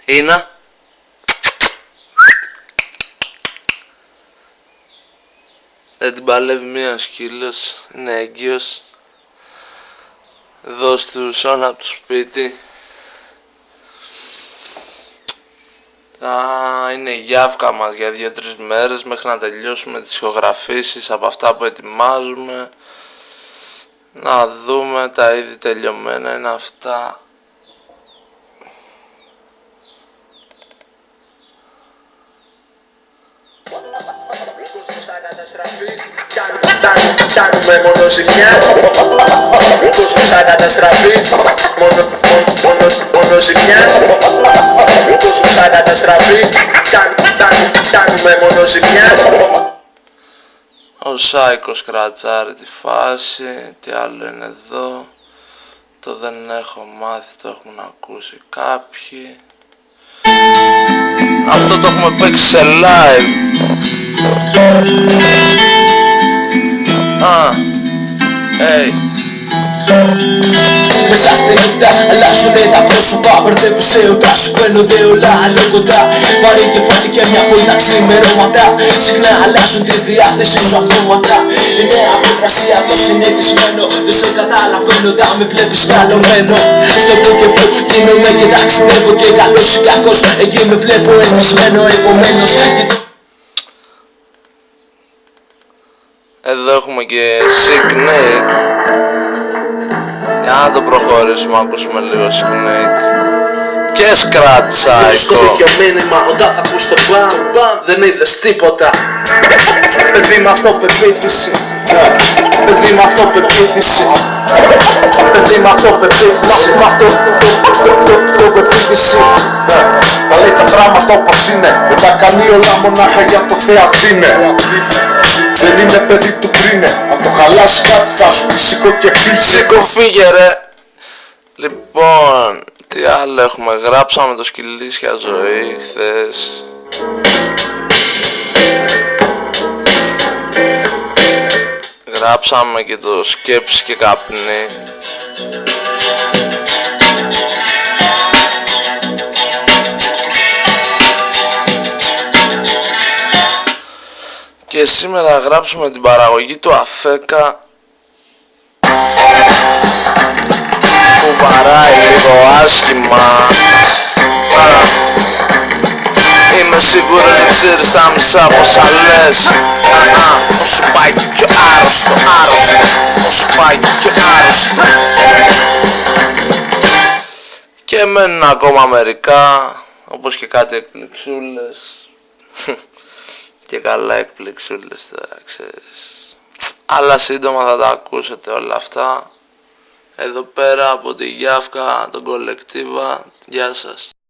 Είναι. Δεν την παλεύει μία σκύλος, είναι έγκυος. Εδώ του Σώνα από το σπίτι. Θα είναι η γιάφκα μας για 2-3 μέρες μέχρι να τελειώσουμε τις ηχογραφήσεις από αυτά που ετοιμάζουμε. Να δούμε, τα ήδη τελειωμένα είναι αυτά. Κάνουμε μόνο ζημιά. Ο κόσμος θα καταστραφεί. Μόνο ζημιά. Ο κόσμος θα καταστραφεί. Κάνουμε μόνο ζημιά. Ο Σάικος κρατσάρει τη φάση. Τι άλλο είναι εδώ? Το δεν έχω μάθει, το έχουν ακούσει κάποιοι. Αυτό το έχουμε παίξει σε live. Μέσα στη νύχτα αλλάζουνε τα πρόσωπα. Μπερδεύεσαι όταν σου φαίνονται όλα άλλο κοντά. Βαρύ κεφάλι και μια βόλτα ξημερώματα. Συχνά αλλάζουν τη διάθεση σου αυτόματα. Είναι απόδραση από το συνηθισμένο. Δεν σε καταλαβαίνω όταν με βλέπεις καλωμένο. Στο που και που γίνομαι και ταξιδεύω και καλός ή κακός. Εκεί με βλέπω εθισμένο επομένως. Εδώ έχουμε και Sick Nick. Για να το προχωρήσουμε, ακούσουμε λίγο Sick Nick. Και Scratch Psycho. Στο ίδιο μήνυμα όταν θα ακούς το μπαμ μπαμ δεν είδες τίποτα. Παιδί με αυτοπεποίθηση. Παιδί με αυτοπεποίθηση. Παιδί με αυτοπεποίθηση. Τα λέει τα πράγματα όπως είναι. Δεν τα κάνει όλα μονάχα για το θεατρίνε. Δεν είναι παιδί του κρίνε. Αν το χαλάσει κάτι θα σου πει σηκώ και φύγε. Σηκώ φύγε ρε. Λοιπόν, τι άλλο έχουμε? Γράψαμε το Σκυλίσια Ζωή χθες. Γράψαμε και το Σκέψη και Καπνή. Και σήμερα γράψουμε την παραγωγή του Αφέκα που βαράει λίγο άσχημα. Είμαι σίγουρο να ξέρεις τα μισά πόσα λες. Όσο πάει και πιο άρρωστο, όσο πάει και πιο άρρωστο. Και μένουν ακόμα μερικά, όπως και κάτι εκπληξούλες. Και καλά εκπληξούλες τώρα, ξέρεις. Αλλά σύντομα θα τα ακούσετε όλα αυτά. Εδώ πέρα από τη Γιάφκα, τον Κολεκτίβα. Γεια σας.